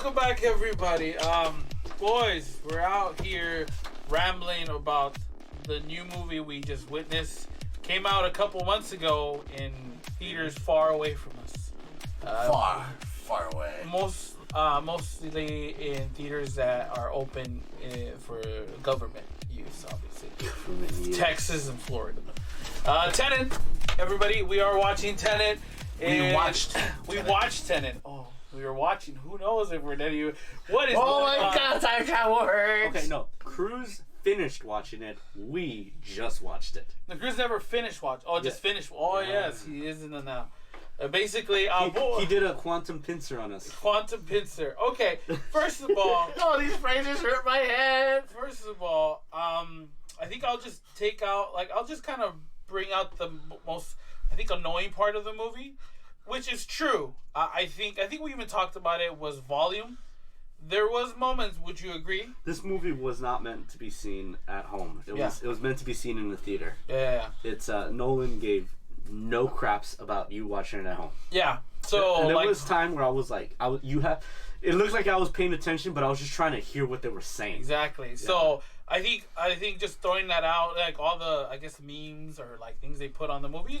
Welcome back, everybody. Boys, we're out here rambling about the new movie we just witnessed. Came out a couple months ago in theaters far away from us. Far away. Mostly in theaters that are open for government use, obviously. Texas and Florida. Tenet, everybody, we are watching Tenet. We watched Tenet. Oh, we were watching. Who knows if we're dead? What is? Oh my God, time travel works. Okay, no. Cruz finished watching it. We just watched it. The Cruz never finished watching. Oh, just finished. Oh, yes, he is in the now. Basically, he did a quantum pincer on us. Quantum pincer. Okay, first of all, oh, these phrases hurt my head. First of all, I think I'll just I'll just kind of bring out the most, annoying part of the movie, which is true. I think we even talked about it, was volume. There was moments. Would you agree? This movie was not meant to be seen at home. It was meant to be seen in the theater. Yeah. It's Nolan gave no craps about you watching it at home. Yeah. So and there was time where I was like, it looked like I was paying attention, but I was just trying to hear what they were saying. Exactly. Yeah. So I think just throwing that out, like all the memes or like things they put on the movie,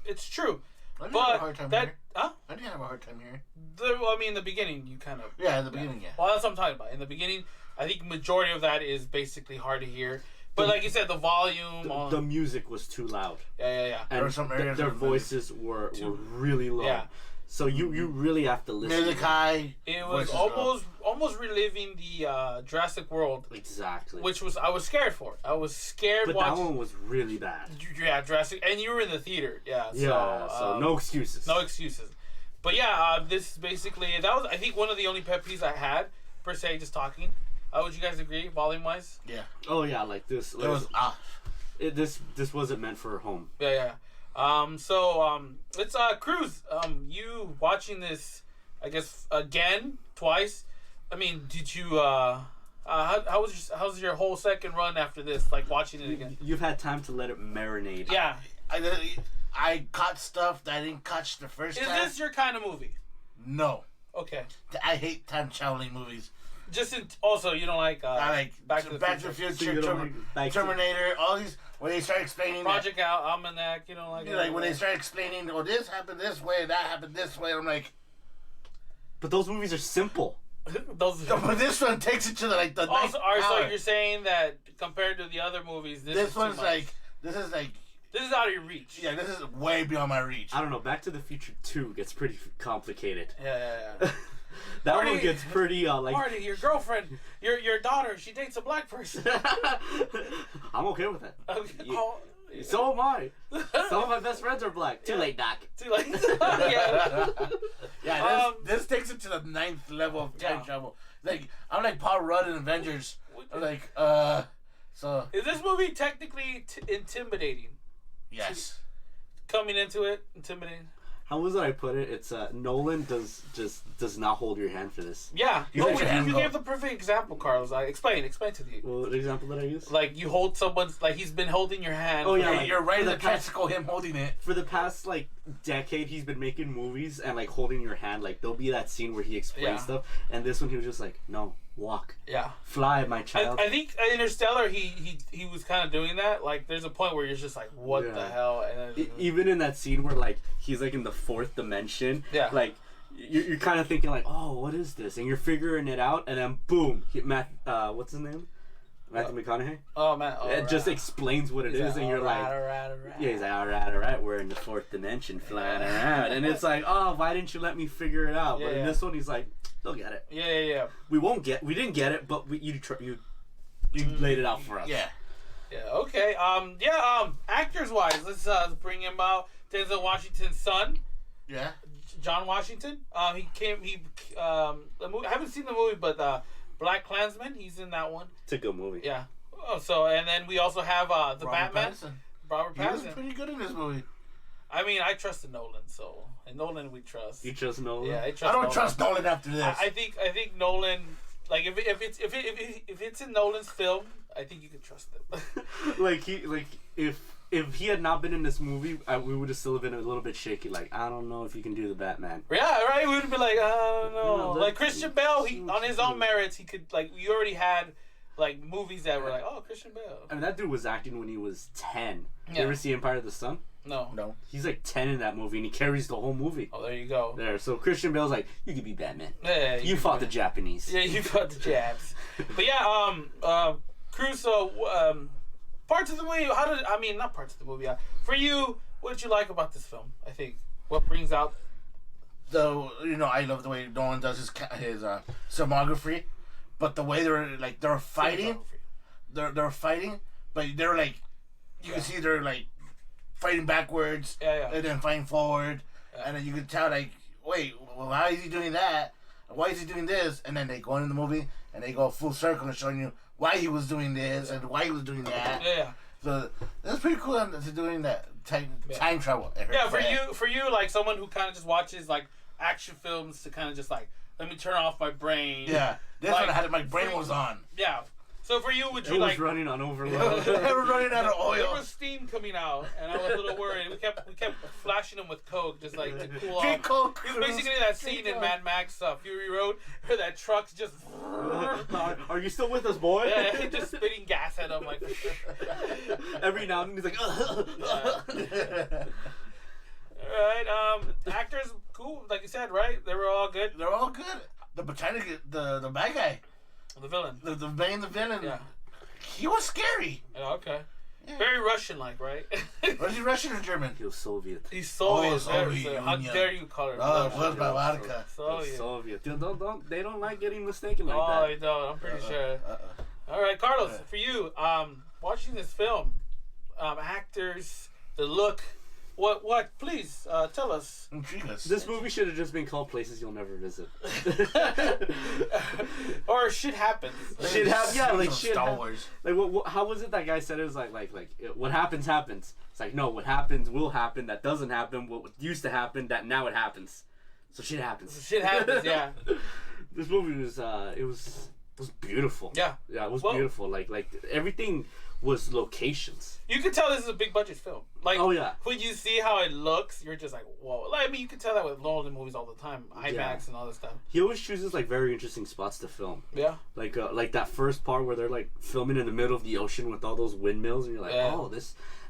it's true. I didn't have a hard time here. Huh? I didn't have a hard time here. In the beginning, you kind of... Yeah, in the beginning, yeah. Well, that's what I'm talking about. In the beginning, I think majority of that is basically hard to hear. But like you said, the volume... The music was too loud. Yeah. And there were some areas their voices were really low. Yeah. So you really have to listen. Music high. It was almost reliving the Jurassic World. Exactly. Which I was scared for. I was scared watching. But that one was really bad. Yeah, Jurassic. And you were in the theater. Yeah. So no excuses. No excuses. But yeah, this is basically... That was, I think, one of the only pet peeves I had, per se, just talking. Would you guys agree, volume-wise? Yeah. Oh, yeah, like this. It was off. This wasn't meant for home. Yeah. Let's Cruz. You watching this, I guess, again, twice. I mean, did you how's your whole second run after this? Like watching it again. You've had time to let it marinate. Yeah. I caught stuff that I didn't catch the first time. Is this your kind of movie? No. Okay. I hate time traveling movies. Also, you don't like I like Back to the Future, Terminator, all these when they start explaining Project Almanac, you know, like when they start explaining, oh, this happened this way, that happened this way. I'm like, but those movies are simple. But this one takes it to the also, so you're saying that compared to the other movies, this one's this is out of your reach. Yeah, this is way beyond my reach. I don't know. Back to the Future 2 gets pretty complicated. Yeah. That one gets pretty Marty, your girlfriend, your daughter, she dates a black person. I'm okay with that. Okay. So am I. Some of my best friends are black. Too late, Doc. Too late. Yeah. Yeah. This takes it to the 9th level of time travel. Like I'm like Paul Rudd in Avengers. I'm like So is this movie technically intimidating? Yes. Coming into it, intimidating. How was I put it? It's Nolan does not hold your hand for this. Yeah, you gave the perfect example, Carlos. Explain to the. What example did I use? Like you hold someone's, like he's been holding your hand. Oh yeah, you're right in the tricycle, him holding it. For the past decade, he's been making movies and holding your hand. Like there'll be that scene where he explains stuff, and this one he was just like, no. Walk. Yeah. Fly, my child. I think Interstellar, he was kind of doing that. Like, there's a point where you're just like, what the hell? And then, even in that scene where he's in the 4th dimension. Yeah. You're kind of thinking oh, what is this? And you're figuring it out, and then boom, what's his name? Matthew McConaughey. Oh man. Oh, it just explains what it is, and you're like, all right. Yeah, he's like, all right. We're in the 4th dimension, flying around, and it's like, oh, why didn't you let me figure it out? But in this one, he's like, they'll get it. Yeah. We didn't get it, but you laid it out for us. Yeah. Yeah. Okay. Actors wise, let's bring him out. Denzel Washington's son. Yeah. John Washington. I haven't seen the movie, but Black Klansman. He's in that one. It's a good movie. Yeah. Oh, and then we also have the Batman. Robert Pattinson. He was pretty good in this movie. I mean, I trusted Nolan, and Nolan we trust. You trust Nolan? Yeah, I don't trust Nolan after this. I think Nolan, if it's in Nolan's film, I think you can trust him. if if he had not been in this movie, we would have still been a little bit shaky. Like, I don't know if you can do the Batman. Yeah, right. We would be like, I don't know. No, Like Christian Bale, he on his own merits, he could like. We already had like movies that were like, oh, Christian Bale. I mean, that dude was acting when he was 10. Yeah. You ever see Empire of the Sun? No. He's like 10 in that movie, and he carries the whole movie. Oh, there you go. There. So Christian Bale's like, you could be Batman. Yeah, you fought the Japanese. Yeah, you fought the Japs. But yeah, Crusoe. Parts of the movie. Not parts of the movie. For you, what did you like about this film? I think what brings out. I love the way Nolan does his cinematography, but the way they're fighting, they're fighting, but they're like, you can see they're like fighting backwards, and then fighting forward, and then you can tell like, wait, well, how is he doing that? Why is he doing this? And then they go into the movie and they go full circle and showing you why he was doing this and why he was doing that. Yeah. So that's pretty cool to doing that time travel. Yeah, for you, like someone who kind of just watches like action films to kind of just like, let me turn off my brain. Yeah, that's like, when my brain was on. Yeah. So for you, would you it like? was running on overload. I was running out of oil. There was steam coming out, and I was a little worried. We kept flashing him with Coke, just like to cool Drink off. Coke. It's basically that scene in Mad Max Fury Road where that truck's just. Are you still with us, boy? Yeah, just spitting gas at him like. Every now and then he's like. Alright, actors, cool, like you said, right? They were all good. They're all good. The bad guy. The villain. The villain. Yeah. He was scary. Yeah, okay. Yeah. Very Russian-like, right? Was he Russian or German? He was Soviet. He's Soviet. Oh, Soviet How Union. dare you call it Oh, Russian? where's my vodka? Soviet. Soviet. Dude, they don't like getting mistaken like Oh, that. you don't. I'm pretty sure. All right, Carlos, for you, watching this film, actors, the look, what? Please tell us. Intrigue us. This movie should have just been called Places You'll Never Visit. Or shit happens. Shit happens. Yeah, like shit. Star Wars. Like what? How was it that guy said it was like what happens happens. It's like no, what happens will happen. That doesn't happen. What used to happen that now it happens. So shit happens. Shit happens. Yeah. This movie was it was beautiful. Yeah. Yeah, it was beautiful. Like everything was locations. You can tell this is a big budget film. Like, oh yeah, when you see how it looks, you're just like, whoa. Like, I mean, you can tell that with Nolan movies all the time, IMAX and all this stuff. He always chooses like very interesting spots to film. Yeah. Like that first part where they're like filming in the middle of the ocean with all those windmills, and you're like, oh,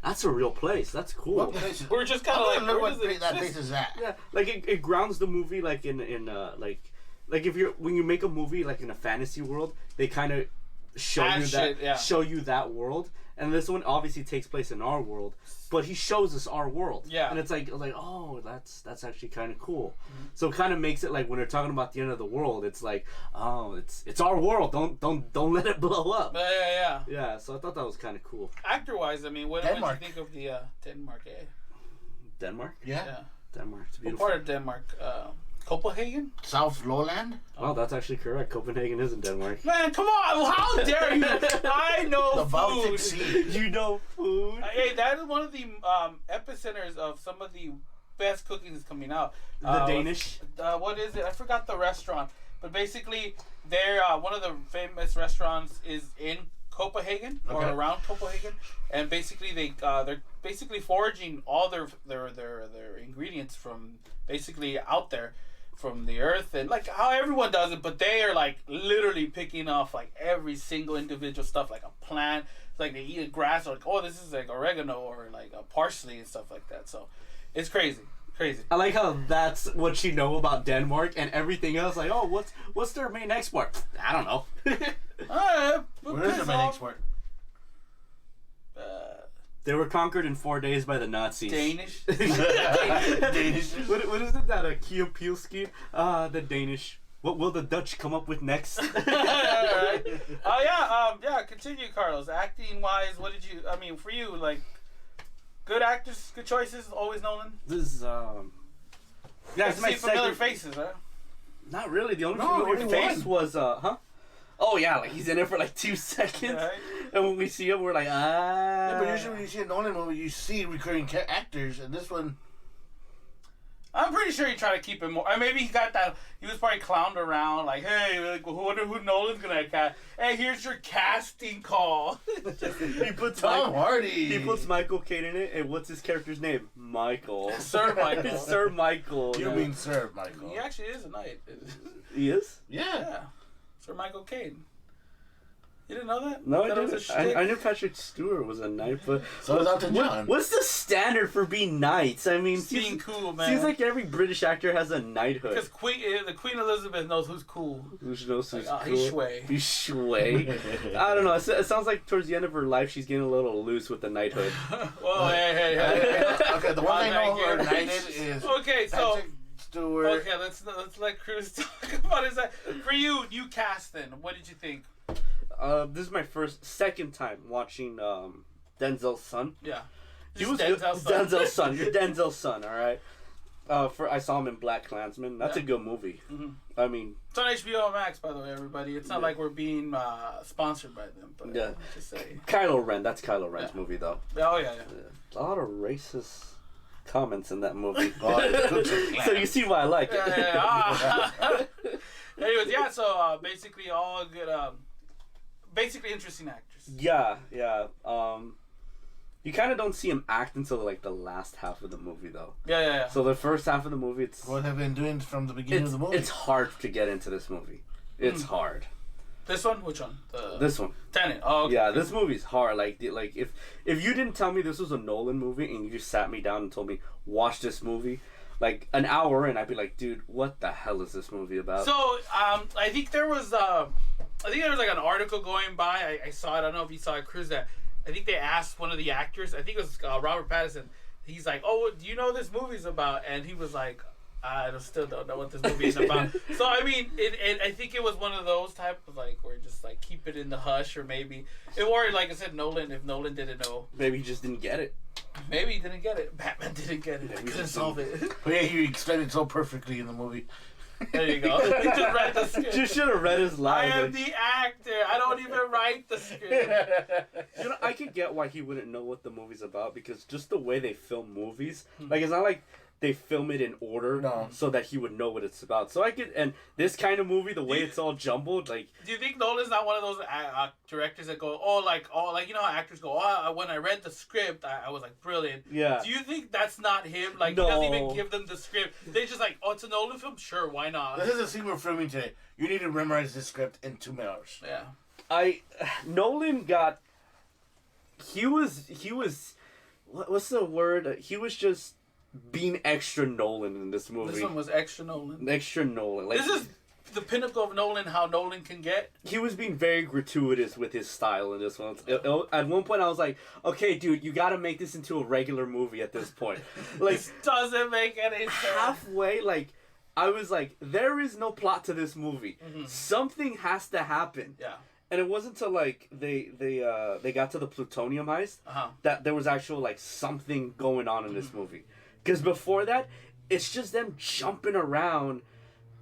that's a real place. That's cool. What place is, we're just kind of like, look where what does it that exist? place is at. Yeah, like it grounds the movie like in like if when you make a movie like in a fantasy world, they kind of show you that world. And this one obviously takes place in our world, but he shows us our world. Yeah. And it's like oh, that's actually kind of cool. Mm-hmm. So it kind of makes it like when they're talking about the end of the world, it's like, oh, it's our world. Don't let it blow up. Yeah. Yeah. So I thought that was kind of cool. Actor wise, I mean, what did you think of the Denmark? Denmark? Yeah. Denmark. It's beautiful. What part of Denmark? Copenhagen? South Lowland? Oh, that's actually correct. Copenhagen is in Denmark. Man, come on! How dare you? I know the Baltic food. Sea. You know food. Hey, that is one of the epicenters of some of the best cooking that's coming out. The Danish. What is it? I forgot the restaurant, but basically, they're one of the famous restaurants is in Copenhagen or around Copenhagen, and basically they're basically foraging all their ingredients from basically out there. From the earth and like how everyone does it, but they are like literally picking off like every single individual stuff, like a plant. It's like they eat a grass, or like, oh, this is like oregano or like a parsley and stuff like that. So it's crazy. I like how that's what you know about Denmark, and everything else like, oh, what's their main export? I don't know. Where is their main export? They were conquered in 4 days by the Nazis. Danish. Danish. What is it that Kiev Pielski? The Danish. What will the Dutch come up with next? Alright. Continue, Carlos. Acting wise, what did you? I mean, for you, like, good actors, good choices. Always Nolan. This is it's my familiar faces, huh? Not really. The only familiar face was Oh yeah, like he's in it for like 2 seconds, right. And when we see him, we're like, ah. Yeah, but usually when you see a Nolan movie, you see recurring actors, and this one, I'm pretty sure he tried to keep it more. Maybe he got that. He was probably clowned around like, hey, like, wonder who Nolan's gonna cast. Hey, here's your casting call. He puts Tom Hardy. He puts Michael Caine in it, and what's his character's name? Michael. Sir Michael. Sir Michael. You mean Sir Michael? He actually is a knight. He is? Yeah. Sir Michael Caine. You didn't know that? No, I didn't. I knew Patrick Stewart was a knight, but so is Elton John. What's the standard for being knights? I mean, being cool, man. Seems like every British actor has a knighthood. Because the Queen Elizabeth knows who's cool. Who knows who's cool? He's Shui. He's Shui. I don't know. It sounds like towards the end of her life, she's getting a little loose with the knighthood. Well, hey. Okay, the one thing I know her knighted is okay, so. Patrick Stewart. Okay, let's let Cruz talk about his. For you casting. What did you think? This is my second time watching Denzel's son. Yeah. He was Denzel's son. You're Denzel's son, all right? I saw him in Black Klansman. That's a good movie. Mm-hmm. I mean, it's on HBO Max, by the way, everybody. It's not like we're being sponsored by them, but yeah. Just say Kylo Ren. That's Kylo Ren's movie, though. Oh yeah. A lot of racist comments in that movie. So you see why I like it. Anyways, yeah. So basically, all good. Basically, interesting actors. Yeah. You kind of don't see him act until like the last half of the movie, though. Yeah. So the first half of the movie, it's what have been doing from the beginning of the movie. It's hard to get into this movie. It's hard. This one? Which one? This one. Tenet. Oh, okay. Yeah, this movie's hard. Like if you didn't tell me this was a Nolan movie and you just sat me down and told me watch this movie, like an hour in, I'd be like, dude, what the hell is this movie about? So I think there was like an article going by. I saw it. I don't know if you saw it, Cruz. That I think they asked one of the actors. I think it was Robert Pattinson. He's like, "Oh, do you know what this movie's about?" And he was like, "I still don't know what this movie is about." So I mean, I think it was one of those type of like where just like keep it in the hush, or maybe or like I said, Nolan. If Nolan didn't know, maybe he just didn't get it. Maybe he didn't get it. Batman didn't get it. He couldn't solve it. But yeah, he explained it so perfectly in the movie. There you go. He just read the script. You should have read his line. I am the actor. I don't even write the script. I could get why he wouldn't know what the movie's about because just the way they film movies, like it's not like they film it in order so that he would know what it's about. So and this kind of movie, the way it's all jumbled, like. Do you think Nolan's not one of those directors that go, like you know how actors go, when I read the script, I was like brilliant. Yeah. Do you think that's not him? Like no. He doesn't even give them the script. They just like, it's a Nolan film, sure, why not? This is a scene we're filming today. You need to memorize this script in 2 hours. Yeah. Nolan got. He was. What's the word? He was just being extra Nolan in this movie. This one was extra Nolan. Extra Nolan. Like, this is the pinnacle of Nolan, how Nolan can get. He was being very gratuitous with his style in this one. At one point, I was like, okay, dude, you gotta make this into a regular movie at this point. Like, this doesn't make any sense. Halfway, like, I was like, there is no plot to this movie. Mm-hmm. Something has to happen. Yeah. And it wasn't until like they got to the plutonium heist that there was actual like something going on in this movie. Because before that, it's just them jumping around,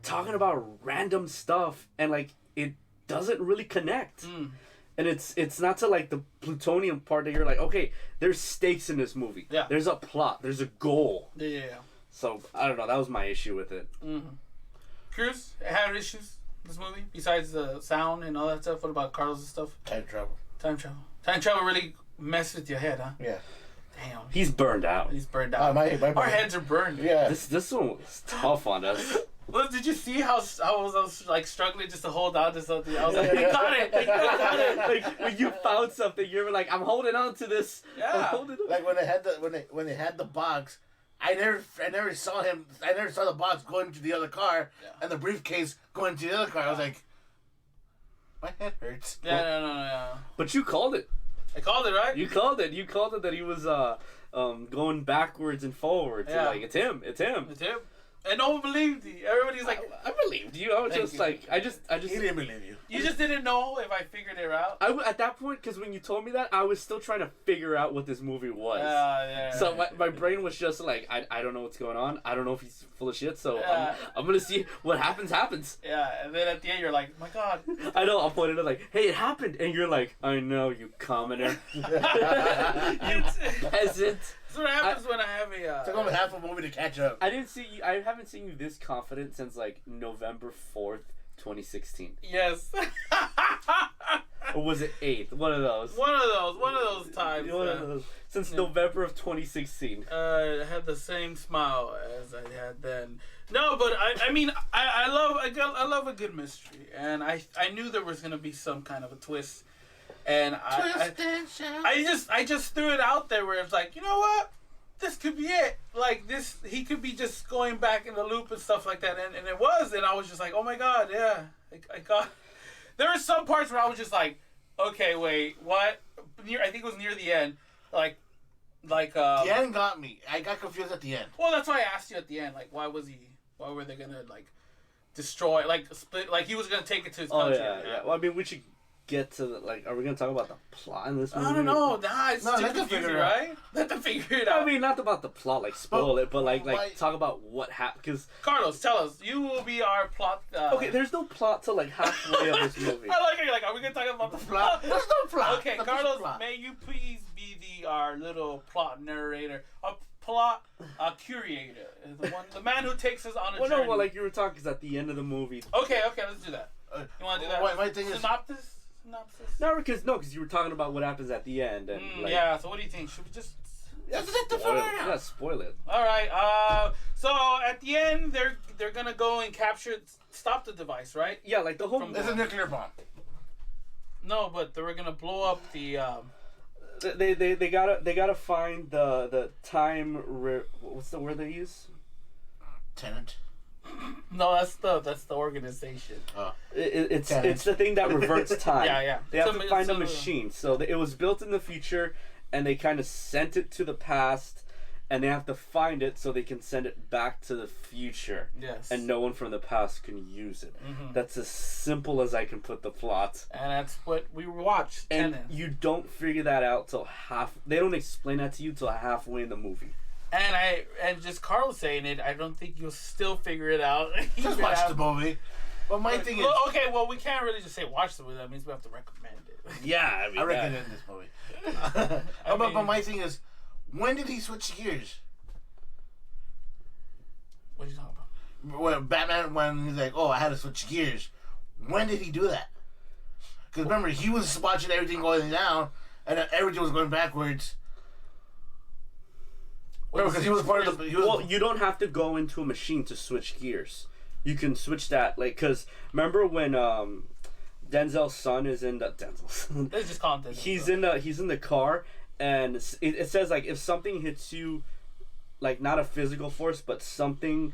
talking about random stuff, and like it doesn't really connect. And it's not to like the plutonium part that you're like, okay, there's stakes in this movie. Yeah. There's a plot. There's a goal. Yeah. So I don't know. That was my issue with it. Cruz had issues this movie besides the sound and all that stuff. What about Carlos' stuff? Time travel. Time travel really messed with your head, huh? Yeah. Damn. He's burned out. Our heads are burned. Yeah. This one was tough on us. Well, did you see how I was like struggling just to hold on to something? I was like, we got it. Like when you found something, you were like, I'm holding on to this. Yeah. Like when they had the box, I never saw him. I never saw the box going to the other car and the briefcase going to the other car. I was like, my head hurts. Yeah, no. But you called it. I called it, right? You called it. You called it that he was going backwards and forwards. Yeah. Like, it's him. And no one believed me. Everybody's like, I believed you. I was just like, I just. He didn't believe you. You just didn't know if I figured it out. At that point, because when you told me that, I was still trying to figure out what this movie was. Yeah. So my brain was just like, I don't know what's going on. I don't know if he's full of shit. So I'm gonna see what happens. Yeah, and then at the end you're like, my God. I know. I'll point it out like, hey, it happened, and you're like, I know, you commoner. You peasant. That's what happens when I have a... Took him half a movie to catch up. I didn't see you. I haven't seen you this confident since like November 4th, 2016. Yes. Or was it 8th? One of those. One of those times. One of those. Since November of 2016. I had the same smile as I had then. No, but I mean, I love a good mystery, and I knew there was gonna be some kind of a twist, and I just threw it out there where it's like, you know what, this could be it. Like this, he could be just going back in the loop and stuff like that, and it was, and I was just like, oh my god, yeah, I got. There were some parts where I was just like, okay, wait, what? I think it was near the end, like. The end got me. I got confused at the end. Well, that's why I asked you at the end. Like, why were they gonna like destroy, like split? Like he was gonna take it to his country. Oh yeah. Well, I mean, we should get to like. Are we gonna talk about the plot in this movie? I don't know. Nah, it's too let them confusing, figure it out. right? Let them figure it out. I mean, not about the plot, like spoil it, but like talk about what happened. Because Carlos, tell us. You will be our plot. Okay, there's no plot till like halfway of this movie. I like it. You're like, are we gonna talk about the plot? There's no plot. Okay, Carlos, may you please be our little plot narrator, a plot curator, the man who takes us on a journey. Well, like you were talking, is at the end of the movie. Okay, let's do that. You want to do that? My thing is synopsis. No, because you were talking about what happens at the end, and yeah. So what do you think? Should we just? Spoil it. All right. So at the end, they're gonna go and stop the device, right? Yeah, like the whole. It's a nuclear bomb. No, but they were gonna blow up the. They gotta find the time. What's the word they use? Tenet. No, that's the organization. It's the thing that reverts time. Yeah. They have to find a machine. So it was built in the future, and they kind of sent it to the past, and they have to find it so they can send it back to the future. Yes. And no one from the past can use it. Mm-hmm. That's as simple as I can put the plot. And that's what we watched. And Tenet. you don't figure that out till They don't explain that to you till halfway in the movie. And just Carl saying it, I don't think you'll still figure it out. Just watch the movie. But my thing is... Okay, well, we can't really just say watch the movie. That means we have to recommend it. Yeah, I recommend this movie. But my thing is, when did he switch gears? What are you talking about? When Batman, when he's like, oh, I had to switch gears. When did he do that? Because remember, he was watching everything going down, and everything was going backwards. Because he was part of the... Well, you don't have to go into a machine to switch gears. You can switch that, like, because remember when Denzel's son is in the... Let's just call him Denzel. He's in the car, and it says, like, if something hits you, like, not a physical force, but something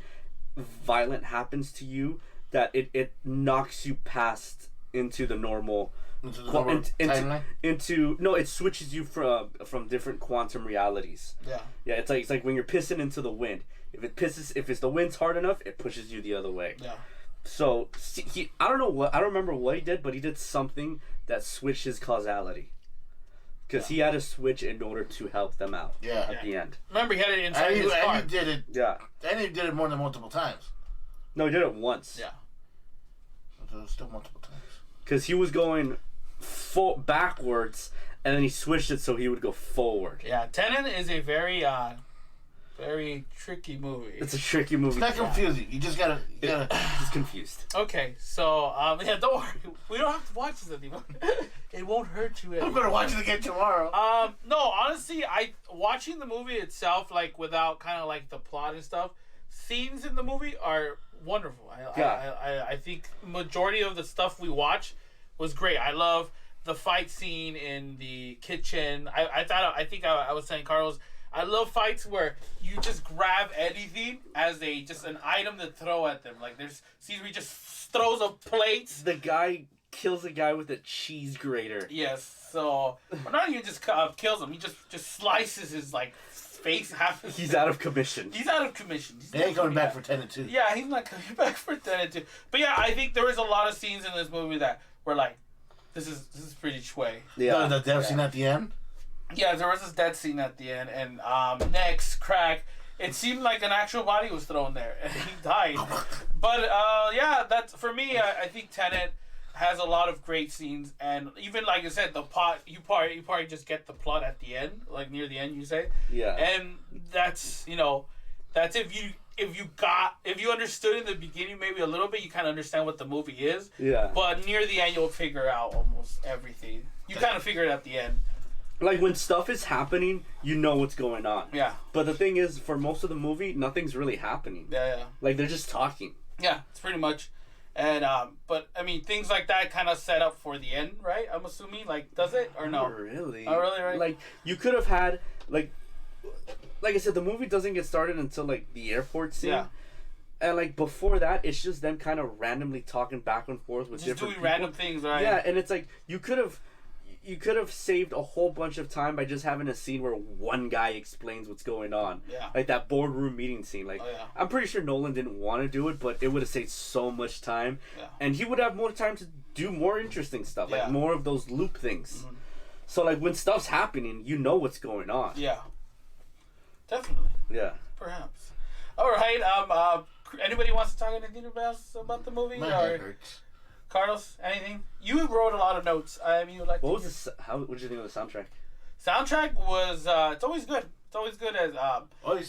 violent happens to you, that it knocks you past into the normal... it switches you from different quantum realities. Yeah, it's like when you're pissing into the wind. If the wind's hard enough, it pushes you the other way. Yeah. So I don't remember what he did, but he did something that switched his causality. Because he had to switch in order to help them out. Yeah. At the end. Remember, he had it inside his car. And he did it. Yeah. And he did it more than multiple times. No, he did it once. Yeah. So still multiple times. Because he was going backwards, and then he switched it so he would go forward. Yeah, Tenet is a very tricky movie. It's a tricky movie. It's not confusing. You just gotta. He's confused. Okay, so don't worry. We don't have to watch this anymore. It won't hurt you anymore. I'm gonna watch it again tomorrow. No, honestly, watching the movie itself, like without kind of like the plot and stuff, scenes in the movie are wonderful. I think majority of the stuff we watch was great. I love the fight scene in the kitchen. I think I was saying, Carlos, I love fights where you just grab anything as just an item to throw at them. Like there's scenes where he just throws a plate. The guy kills a guy with a cheese grater. Yes, so not even just kills him. He just slices his like face half. He's out of commission. He's out of commission. They ain't coming back for Tenet 2. Yeah, he's not coming back for Tenet 2. But yeah, I think there was a lot of scenes in this movie that were like, this is pretty chway. Yeah. The death scene at the end? Yeah, there was this death scene at the end, and necks crack. It seemed like an actual body was thrown there, and he died. But yeah, that's for me. I think Tenet has a lot of great scenes, and even like I said, the plot. You probably just get the plot at the end, like near the end. You say. Yeah. And that's That's if you understood in the beginning maybe a little bit, you kind of understand what the movie is. Yeah. But near the end, you'll figure out almost everything. You kind of figure it at the end. Like, when stuff is happening, you know what's going on. Yeah. But the thing is, for most of the movie, nothing's really happening. Yeah. Like, they're just talking. Yeah, it's pretty much. And, but, I mean, things like that kind of set up for the end, right? I'm assuming. Like, does it or no? Not really. Oh, really, right? Like, you could have had, like I said, the movie doesn't get started until, like, the airport scene. Yeah. And, like, before that, it's just them kind of randomly talking back and forth with different people. Random things, right? Yeah, and it's like, you could have saved a whole bunch of time by just having a scene where one guy explains what's going on. Yeah. Like that boardroom meeting scene. Like, I'm pretty sure Nolan didn't want to do it, but it would have saved so much time. Yeah. And he would have more time to do more interesting stuff. Like, more of those loop things. Mm-hmm. So, like, when stuff's happening, you know what's going on. Yeah. Definitely. Yeah. Perhaps. All right. Anybody wants to talk anything about the movie? My head hurts. Carlos, anything? You wrote a lot of notes. I mean, you like. What did you think of the soundtrack? Soundtrack was. It's always good. It's always good as.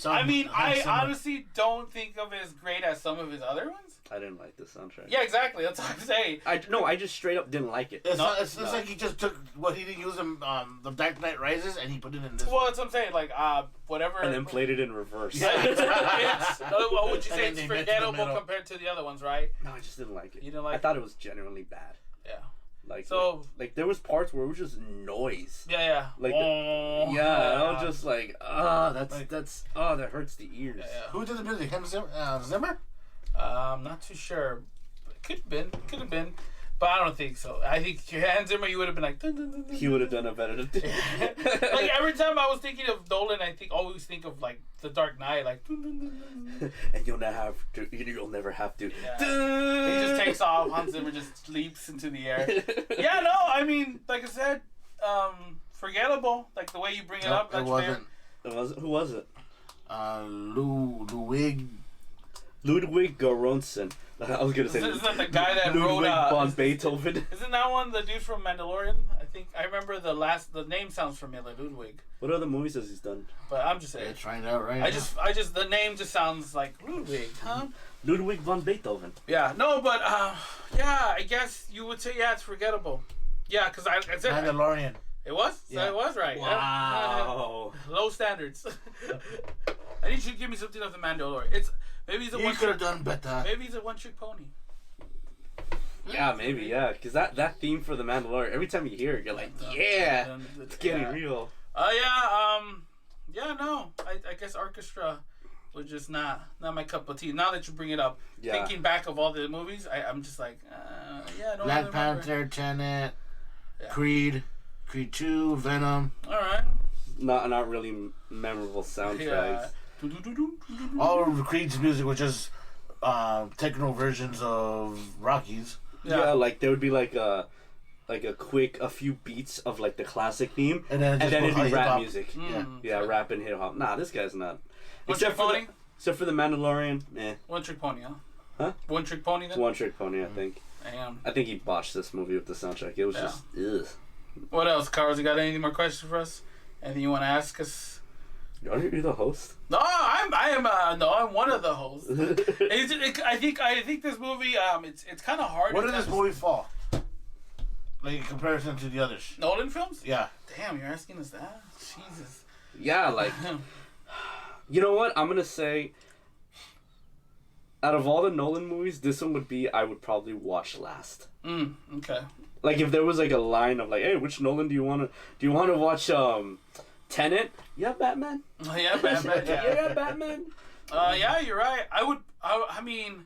I mean, I honestly don't think of it as great as some of his other ones. I didn't like the soundtrack. Yeah, exactly. That's what I'm saying. I just straight up didn't like it. It's like he just took what he didn't use in The Dark Knight Rises and he put it in this. Well, that's what I'm saying. Like, whatever. And then played it in reverse. Yeah. What would you say? It's forgettable compared to the other ones, right? No, I just didn't like it. You didn't like it? I thought it was genuinely bad. Yeah. Like, there was parts where it was just noise. Yeah. Like, I was just like, that hurts the ears. Yeah. Who did the music? Him, Zimmer? I'm not too sure. Could have been. But I don't think so. I think Hans Zimmer, you would have been like... Dun, dun, dun, dun. He would have done a better... Like, every time I was thinking of Nolan, always think of, like, The Dark Knight, like... Dun, dun, dun, dun. And you'll never have to... Yeah. He just takes off. Hans Zimmer just leaps into the air. Yeah, no, I mean, like I said, forgettable. Like, the way you bring it up, that's fair. Who was it? Ludwig Göransson. I was gonna say. Isn't that the guy that Ludwig wrote von Beethoven? Isn't that one the dude from Mandalorian? I remember the name sounds familiar, Ludwig. What other movies has he done? But I'm just saying. Let's find out right I just the name just sounds like Ludwig, huh? Ludwig von Beethoven. Yeah, no, but yeah, I guess you would say it's forgettable. Yeah, because I said Mandalorian. It was? Yeah. So it was right. Wow. Low standards. I need you to give me something of the Mandalorian. Maybe he's a You could have done better. Maybe he's a one-trick pony. Yeah, maybe, yeah. Because that theme for the Mandalorian, every time you hear it, you're like, yeah, it's getting real. Yeah, no. I guess orchestra was just not my cup of tea. Now that you bring it up, thinking back of all the movies, I'm just like, no. Black Panther, Tenet, Creed 2, Venom. All right. Not really memorable soundtracks. Yeah. All of Creed's music was just techno versions of Rocky's. Yeah, like there would be like a few beats of like the classic theme, and then it'd be rap music. Yeah, rap and hip hop. Nah, this guy's not. Except for the Mandalorian, One trick pony, huh? Huh? One trick pony then? One trick pony, I think. Damn. I think he botched this movie with the soundtrack. It was just ugh. What else, Carlos? You got any more questions for us? Anything you want to ask us? Are you the host? No, I'm one of the hosts. I think this movie, it's kind of hard. Where did this movie fall? Like in comparison to the others? Nolan films? Yeah. Damn, you're asking us that? Jesus. Yeah, like, you know what? I'm gonna say, out of all the Nolan movies, this one I would probably watch last. Okay. Like if there was like a line of like, hey, which Nolan do you want to watch? Tenet? Yeah, Batman. Yeah, Batman. Yeah, Batman. Yeah, you're right. I mean,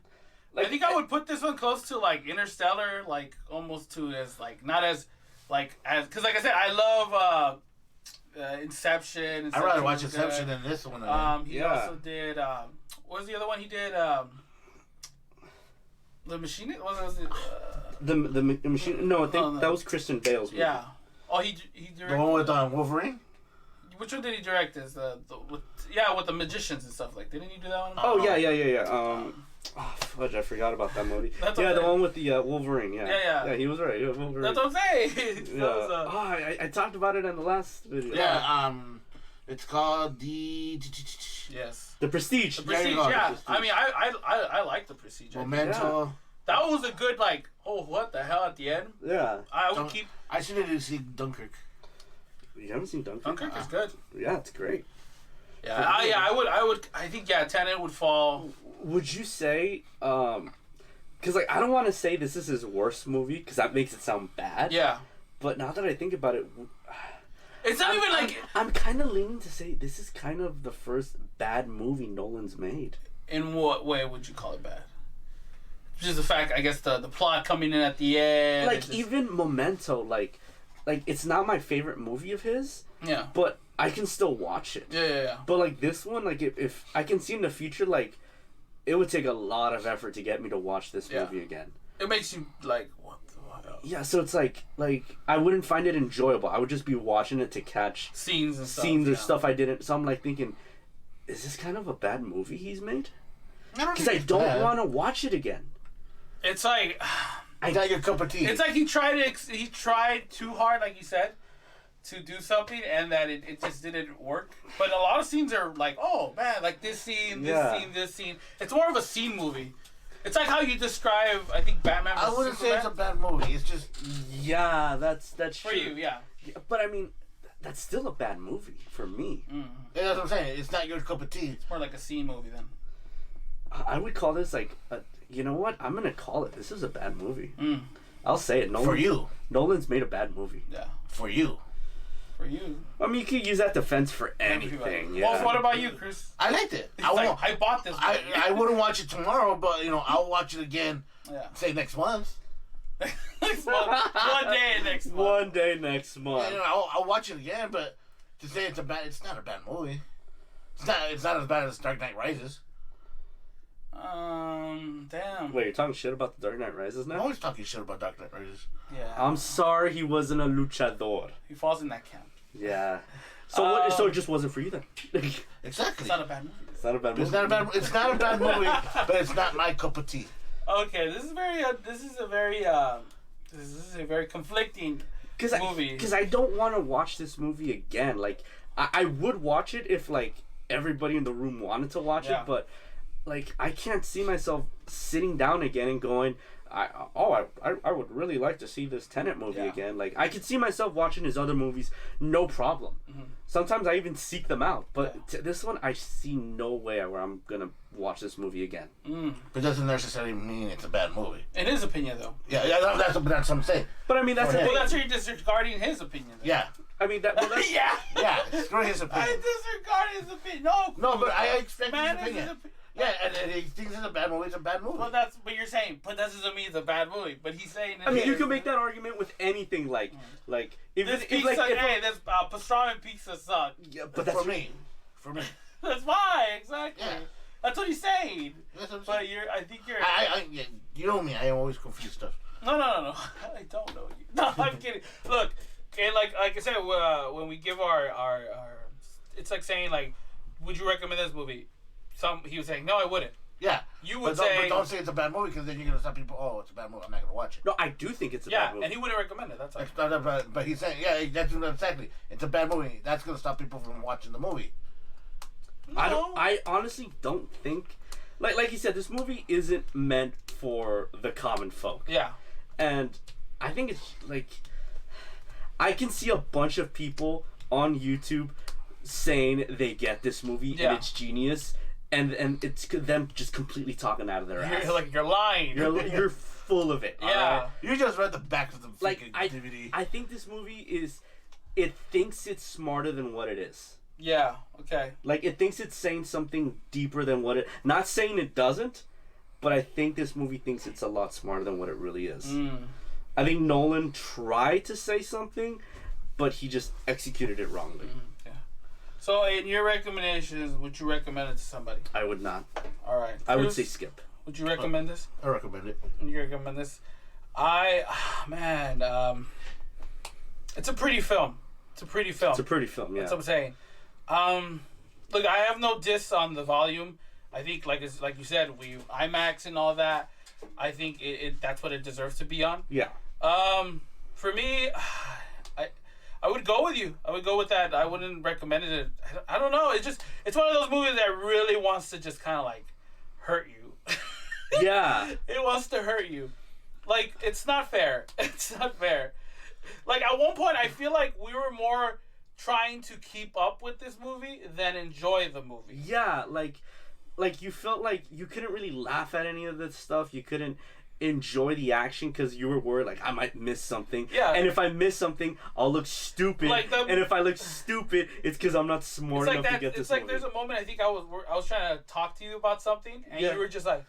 like, I think I would put this one close to like Interstellar, like almost to as like not as like as because like I said, I love Inception. I'd rather watch Inception than this one. He also did. What was the other one he did? The Machine. What was it? The Machine. No, I think that was Christian Bale's movie. Yeah. Oh, he directed the one with Wolverine. Which one did he direct? With the magicians and stuff like. Didn't he do that one? Oh yeah. Fudge, I forgot about that movie. The one with the Wolverine. Yeah, he was right. Wolverine. That's what I'm saying. I talked about it in the last video. Yeah. It's called the. Yes. The Prestige. The Prestige, yeah. The Prestige. I mean, I like The Prestige. Memento. That was a good, like, oh, what the hell at the end? Yeah. I should have seen Dunkirk. You haven't seen Dunkirk? Dunkirk is good. Yeah, it's great. Yeah, I think Tenet would fall. Would you say, because, like, I don't want to say this is his worst movie, because that makes it sound bad. Yeah. But now that I think about it... It's not even like... I'm kind of leaning to say this is kind of the first bad movie Nolan's made. In what way would you call it bad? Just the fact, I guess, the plot coming in at the end. Like, even Memento, like it's not my favorite movie of his. Yeah. But I can still watch it. Yeah. But, like, this one, like, if I can see in the future, like, it would take a lot of effort to get me to watch this movie again. It makes you, like, what the hell? Yeah, so it's like, I wouldn't find it enjoyable. I would just be watching it to catch... Scenes and stuff. Scenes or stuff I didn't... So I'm, like, thinking, is this kind of a bad movie he's made? Because I don't want to watch it again. It's like... I got your cup of tea. It's like he tried too hard, like you said, to do something, and that it just didn't work. But a lot of scenes are like, oh, man, like this scene, this scene. It's more of a scene movie. It's like how you describe, I think, Batman vs. I wouldn't Superman. say it's a bad movie. It's just... Yeah, that's for true. you, yeah. But, I mean, that's still a bad movie for me. Mm-hmm. Yeah, that's what I'm saying. It's not your cup of tea. It's more like a scene movie, then. I would call this, like, you know what? I'm going to call it. This is a bad movie. Mm. I'll say it. For you. Nolan's made a bad movie. Yeah. For you. For you. I mean, you could use that defense for anything. Yeah. Well, what about you, Chris? I liked it. I bought this movie. I wouldn't watch it tomorrow, but, I'll watch it again, say, next month. Next month. One day next month. One day next month. Yeah, I'll watch it again, but to say it's not a bad movie. It's not as bad as Dark Knight Rises. Damn. Wait, you're talking shit about The Dark Knight Rises now? I'm always talking shit about Dark Knight Rises. Yeah. I'm sorry he wasn't a luchador. He falls in that camp. Yeah. So so it just wasn't for you then? Exactly. It's not a bad movie. It's not a bad movie. It's not a bad movie, but it's not my cup of tea. Okay, this is a very conflicting movie. Because I don't want to watch this movie again. Like, I would watch it if, like, everybody in the room wanted to watch it, but, like, I can't see myself sitting down again and going, I would really like to see this Tenet movie again. Like, I could see myself watching his other movies, no problem. Mm-hmm. Sometimes I even seek them out, but this one, I see no way where I'm gonna watch this movie again. But it doesn't necessarily mean it's a bad movie. In his opinion, though. Yeah, that's what I'm saying. But I mean, that's that's where you're disregarding his opinion. Then. Yeah. I mean, that's yeah, screw his opinion. I disregard his opinion. No, but I expect his opinion. Yeah, and he thinks it's a bad movie. It's a bad movie. Well, that's what you're saying. But that doesn't mean it's a bad movie. But he's saying. I mean, you can make that argument with anything. Like if this if pizza, this pastrami pizza sucks. Yeah, but that's for me. That's why exactly. Yeah. That's what he's saying. That's what I'm but saying. I think you're. You know me. I always confuse stuff. No. I don't know you. No, I'm kidding. Look, and like I said, when we give our, it's like saying like, would you recommend this movie? He was saying, no, I wouldn't. Yeah. You would but don't say it's a bad movie because then you're going to stop people, oh, it's a bad movie, I'm not going to watch it. No, I do think it's a bad movie. Yeah, and he wouldn't recommend it, that's all. But he's saying, yeah, that's exactly. It's a bad movie. That's going to stop people from watching the movie. No. I honestly don't think... Like you said, this movie isn't meant for the common folk. Yeah. And I think it's, like... I can see a bunch of people on YouTube saying they get this movie and it's genius, and it's them just completely talking out of their ass. You're lying. You're full of it. Yeah. Right? You just read the back of the freaking DVD. I think this movie it thinks it's smarter than what it is. Yeah, okay. Like, it thinks it's saying something deeper than what it... Not saying it doesn't, but I think this movie thinks it's a lot smarter than what it really is. I think Nolan tried to say something, but he just executed it wrongly. Yeah. So, in your recommendations, would you recommend it to somebody? I would not. All right. I would say skip. Would you recommend this? I recommend it. You recommend this? It's a pretty film. It's a pretty film, yeah. That's what I'm saying. Look, I have no diss on the volume. I think, like you said, IMAX and all that. I think that's what it deserves to be on. Yeah. For me, I would go with you. I would go with that. I wouldn't recommend it. I don't know. It's one of those movies that really wants to just kind of like hurt you. Yeah. It wants to hurt you. Like, it's not fair. It's not fair. Like, at one point, I feel like we were more trying to keep up with this movie than enjoy the movie. Yeah, like you felt like you couldn't really laugh at any of this stuff. You couldn't enjoy the action because you were worried like I might miss something. Yeah. And if I miss something, I'll look stupid. And if I look stupid, it's because I'm not smart enough to get this. It's like there's a moment I think I was trying to talk to you about something, and you were just like,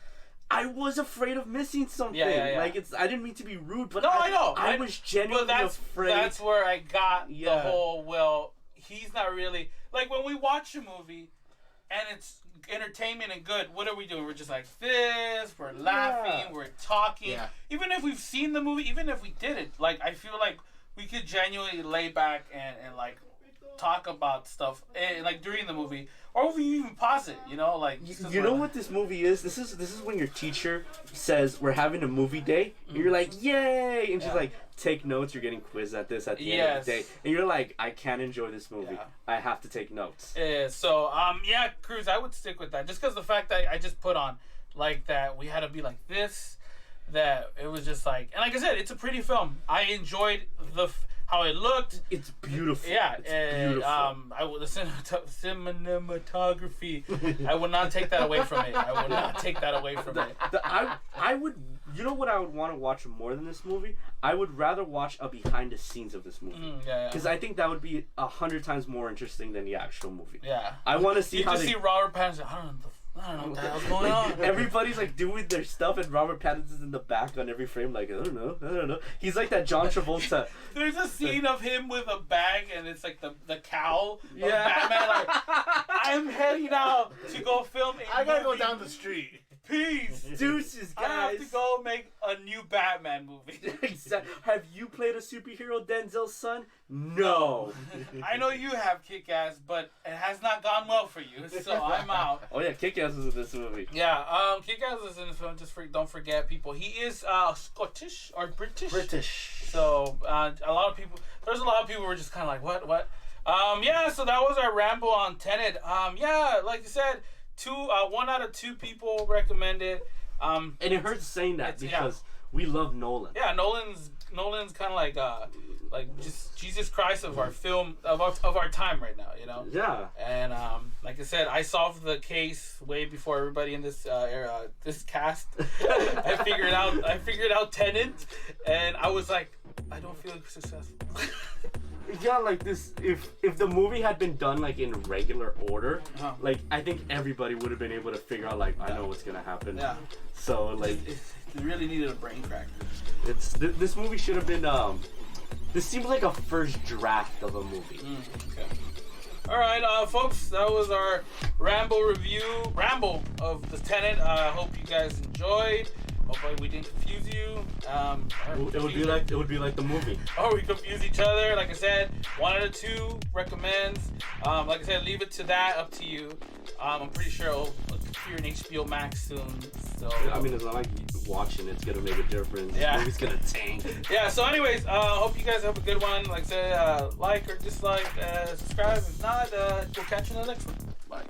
I was afraid of missing something. Yeah. Like I didn't mean to be rude, but no, I know. I was genuinely afraid. That's where I got the whole. Well, he's not really like when we watch a movie, and it's entertainment and good. What are we doing? We're just like this. We're laughing. We're talking. Yeah. Even if we've seen the movie, even if we didn't, like I feel like we could genuinely lay back and like talk about stuff like during the movie, or if we even pause it, you know, like you know what this movie is. This is when your teacher says we're having a movie day, and you're like, yay, and she's like, take notes. You're getting quizzed at this at the end of the day, and you're like, I can't enjoy this movie. Yeah. I have to take notes. So Cruz, I would stick with that just because the fact that I just put on like that we had to be like this, that it was just like, and like I said, it's a pretty film. I enjoyed how it looked. It's beautiful. Yeah, it's beautiful. Cinematography. I would not take that away from it. I would not take that away from it. I would. You know what I would want to watch more than this movie? I would rather watch a behind the scenes of this movie. Because I think that would be 100 times more interesting than the actual movie. Yeah. I want to see how see Robert Pattinson. I don't know what the hell's going on. Everybody's like doing their stuff, and Robert Pattinson's in the back on every frame. Like I don't know. He's like that John Travolta. There's a scene of him with a bag, and it's like the cowl of Batman. Like, I'm heading out to go film. I gotta go down the street. Peace. Deuces, guys. I have to go make a new Batman movie. Exactly. Have you played a superhero, Denzel's son? No. I know you have Kick-Ass, but it has not gone well for you, so I'm out. Oh yeah, Kick-Ass is in this movie. Yeah, Kick-Ass is in this film. Don't forget, people. He is Scottish or British. British. So there's a lot of people who were just kind of like, what? So that was our ramble on Tenet. Like you said. 1 out of 2 people recommend it. And it hurts saying that because we love Nolan. Yeah, Nolan's kind of like just Jesus Christ of our film of our time right now, you know. Yeah. And like I said, I solved the case way before everybody in this this cast. I figured out Tenet, and I was like, I don't feel successful. Yeah, like this. If the movie had been done like in regular order, like I think everybody would have been able to figure out like I know what's gonna happen. Yeah. So like, it really needed a brain crack. This movie should have been. This seems like a first draft of a movie. Okay. All right, folks, that was our Ramble of the Tenet. I hope you guys enjoyed. Hopefully we didn't confuse you. It would be like the movie. Oh, we confuse each other. Like I said, 1 out of 2 recommends. Like I said, leave it to that. Up to you. I'm pretty sure it'll appear in HBO Max soon. So I mean, it's not like watching it's gonna make a difference. Yeah. The movie's gonna tank. Yeah. So, anyways, hope you guys have a good one. Like I said, like or dislike, subscribe. If not, we'll catch you in the next one. Bye.